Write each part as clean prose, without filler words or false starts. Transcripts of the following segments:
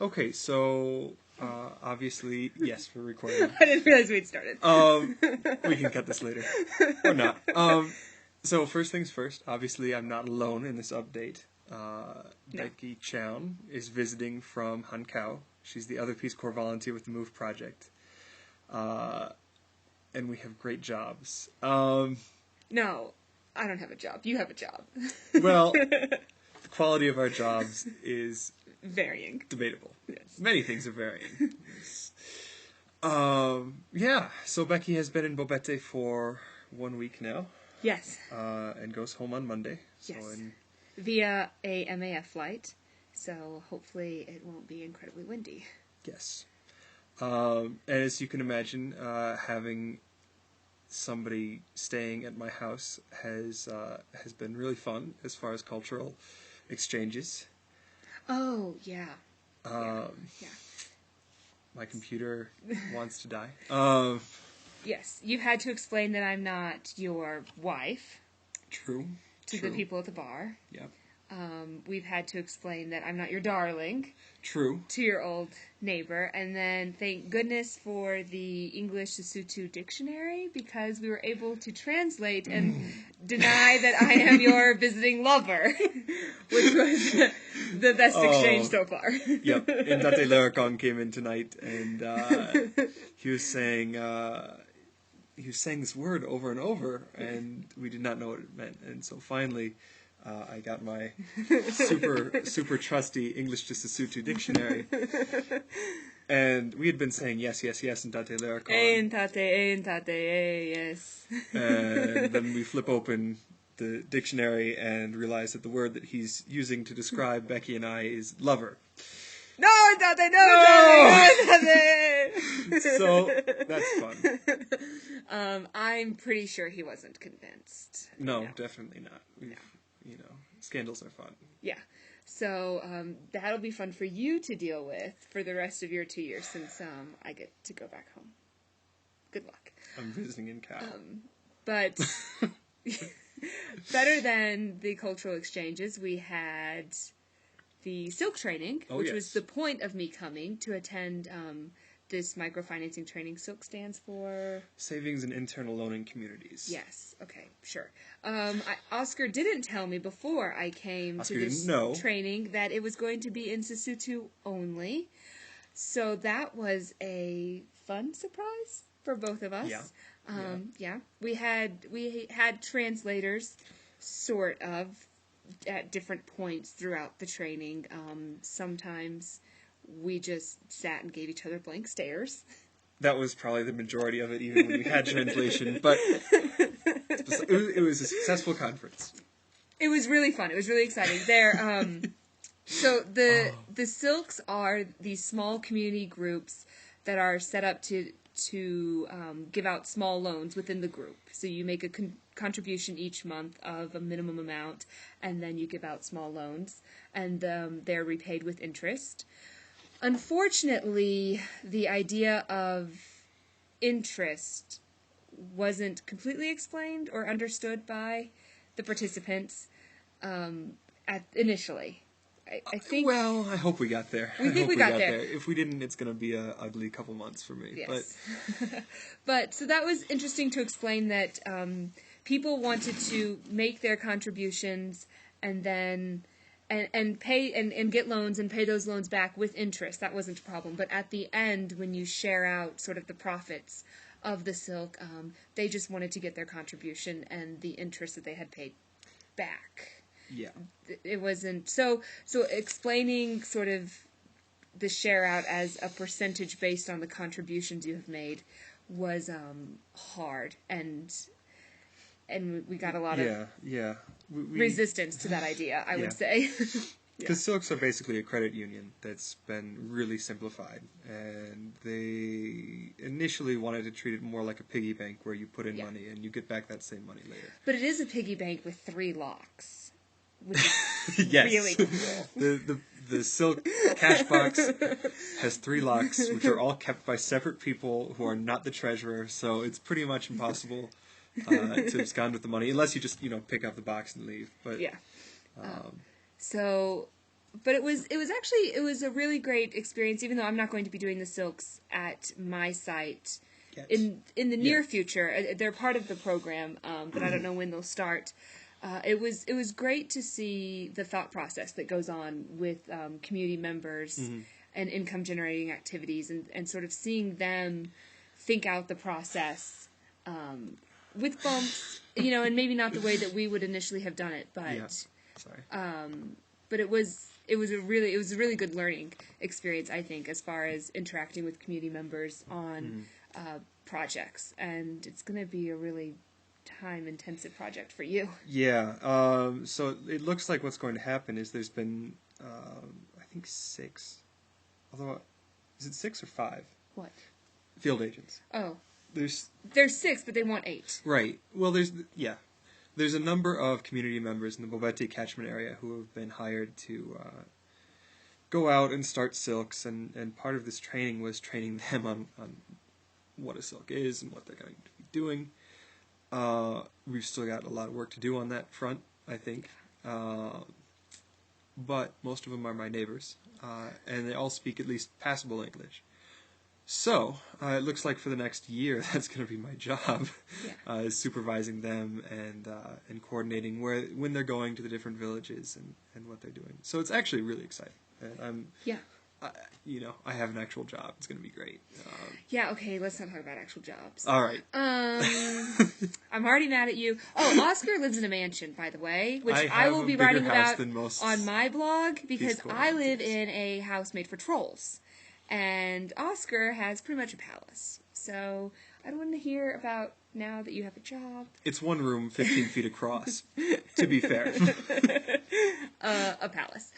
Okay, so obviously, yes, we're recording. I didn't realize we'd started. We can cut this later or not. So first things first. Obviously, I'm not alone in this update. Becky Chown is visiting from Hankau. She's the other Peace Corps volunteer with the Move Project, and we have great jobs. No, I don't have a job. You have a job. Well, the quality of our jobs is varying. Debatable. Yes. Many things are varying. Yeah, so Becky has been in Bobete for 1 week now. Yes. And goes home on Monday. Yes. So Via a MAF flight, so hopefully it won't be incredibly windy. Yes. As you can imagine, having somebody staying at my house has been really fun as far as cultural exchanges. Oh, yeah. Yeah. My computer wants to die. Yes, you've had to explain that I'm not your wife. True. To the people at the bar. Yep. We've had to explain that I'm not your darling. True. To your old neighbor. And then thank goodness for the English Sesotho dictionary, because we were able to translate and deny that I am your visiting lover, which was the best exchange so far. Yep. And Tate Laracon came in tonight, and he was saying this word over and over, and we did not know what it meant. And so finally, I got my super trusty English to Sesotho dictionary, and we had been saying yes, yes, yes in Tate Laracon. In tate, yes. And then we flip open the dictionary and realize that the word that he's using to describe Becky and I is lover. No, tate, no, tate. So that's fun. I'm pretty sure he wasn't convinced. No, definitely not. You know, scandals are fun. Yeah. So that'll be fun for you to deal with for the rest of your 2 years, since I get to go back home. Good luck. I'm visiting in Cal. But better than the cultural exchanges, we had the silk training, which was the point of me coming to attend this microfinancing training. Silk stands for? Savings and Internal Loaning Communities. Yes. Okay, sure. Oscar didn't tell me before I came to this training that it was going to be in Sesotho only. So that was a fun surprise for both of us. Yeah. We had translators, sort of, at different points throughout the training. Sometimes we just sat and gave each other blank stares. That was probably the majority of it, even when we had translation. But it was a successful conference. It was really fun. It was really exciting. So the Silks are these small community groups that are set up to give out small loans within the group. So you make a contribution each month of a minimum amount, and then you give out small loans, and they're repaid with interest. Unfortunately, the idea of interest wasn't completely explained or understood by the participants initially. I think. Well, I hope we got there. We think we got there. If we didn't, it's going to be an ugly couple months for me. Yes. But so that was interesting to explain that people wanted to make their contributions and then and pay and get loans and pay those loans back with interest. That wasn't a problem. But at the end, when you share out sort of the profits of the silk, they just wanted to get their contribution and the interest that they had paid back. Yeah. It wasn't so explaining sort of the share out as a percentage based on the contributions you have made was hard, and we got a lot of resistance to that idea, I would say. Because Silks are basically a credit union that's been really simplified, and they initially wanted to treat it more like a piggy bank where you put in money and you get back that same money later. But it is a piggy bank with 3 locks. Which is yes. really cool. The Silk cash box has 3 locks, which are all kept by separate people who are not the treasurer, so it's pretty much impossible to abscond with the money, unless you just, pick up the box and leave. But yeah. So But it was a really great experience, even though I'm not going to be doing the silks at my site in the near future. They're part of the program, but I don't know when they'll start. It was great to see the thought process that goes on with community members and income generating activities, and sort of seeing them think out the process with bumps, and maybe not the way that we would initially have done it, but but it was a really good learning experience, I think, as far as interacting with community members on projects, and it's going to be a really time-intensive project for you. Yeah. So it looks like what's going to happen is there's been, I think 6. Although, is it 6 or 5? What? Field agents. Oh. There's 6, but they want 8. Right. Well, there's a number of community members in the Bulbetti catchment area who have been hired to go out and start silks, and part of this training was training them on what a silk is and what they're going to be doing. We've still got a lot of work to do on that front, I think. But most of them are my neighbors, and they all speak at least passable English. So, it looks like for the next year, that's going to be my job, is supervising them and coordinating when they're going to the different villages and what they're doing. So it's actually really exciting. And I have an actual job. It's going to be great. Okay, let's not talk about actual jobs. All right. I'm already mad at you. Oh, Oscar lives in a mansion, by the way, which I will be writing about on my blog, because I live in a house made for trolls. And Oscar has pretty much a palace. So I don't want to hear about now that you have a job. It's one room, 15 feet across, to be fair. A palace.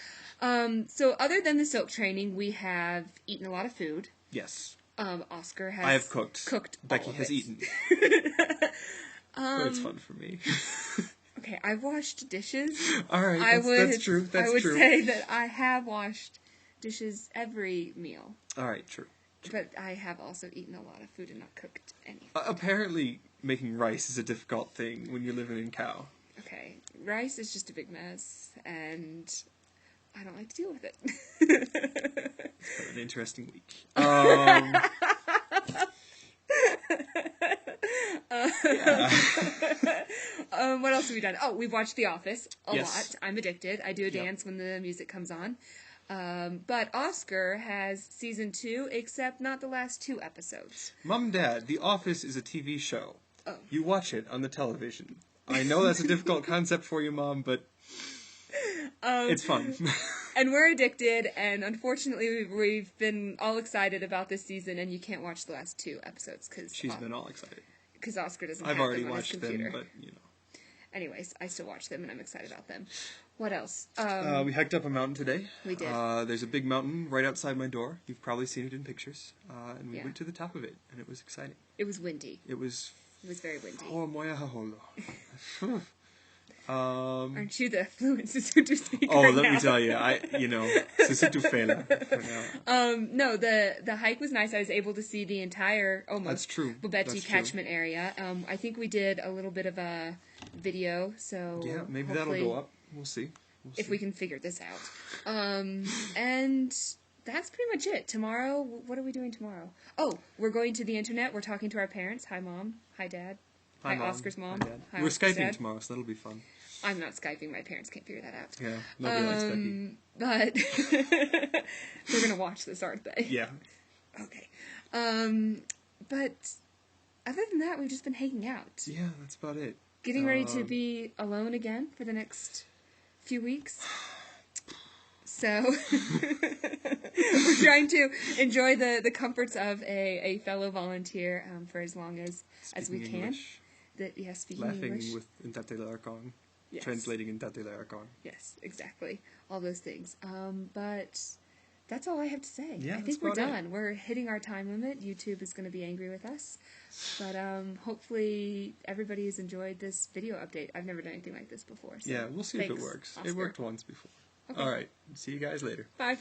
So other than the silk training, we have eaten a lot of food. Yes. Oscar has... I have cooked. Becky has eaten. But it's fun for me. Okay, I've washed dishes. All right, that's true. I would say that I have washed dishes every meal. All right, true. But I have also eaten a lot of food and not cooked anything. Apparently, making rice is a difficult thing when you're living in Cow. Okay, rice is just a big mess, and I don't like to deal with it. It's been an interesting week. What else have we done? Oh, we've watched The Office a lot. I'm addicted. I do a dance when the music comes on. But Oscar has season 2, except not the last 2 episodes. Mom and Dad, The Office is a TV show. Oh. You watch it on the television. I know that's a difficult concept for you, Mom, but it's fun. And we're addicted, and unfortunately we've been all excited about this season, and you can't watch the last 2 episodes. She's been all excited. Because Oscar doesn't have them on his computer. I've already watched them, but, Anyways, I still watch them, and I'm excited about them. What else? We hiked up a mountain today. We did. There's a big mountain right outside my door. You've probably seen it in pictures. And we went to the top of it, and it was exciting. It was windy. It was very windy. Oh, moya haholo. Aren't you the fluent Sesotho speaker Oh, let me tell you, Sesotho fela for now. No, the hike was nice. I was able to see the entire, almost, Bulbetti catchment area. I think we did a little bit of a video, so yeah, maybe that'll go up. We'll see. If we can figure this out. And that's pretty much it. Tomorrow, what are we doing tomorrow? Oh, we're going to the internet. We're talking to our parents. Hi, Mom. Hi, Dad. Hi, Mom. Oscar's mom. Hi, Dad. We're Skyping Dad. Tomorrow, so that'll be fun. I'm not Skyping. My parents can't figure that out. Yeah, nobody likes Becky. But they're going to watch this, aren't they? Yeah. Okay. But other than that, we've just been hanging out. Yeah, that's about it. Getting ready to be alone again for the next few weeks. So we're trying to enjoy the comforts of a fellow volunteer for as long as we can. English. Speaking Laughing English. with Intate Laracon. Yes. Translating Intate Laracon. Yes, exactly. All those things. But that's all I have to say. Yeah, I think we're done. We're hitting our time limit. YouTube is going to be angry with us. But hopefully everybody has enjoyed this video update. I've never done anything like this before. So yeah, we'll see if it works. Oscar. It worked once before. Okay. All right. See you guys later. Bye.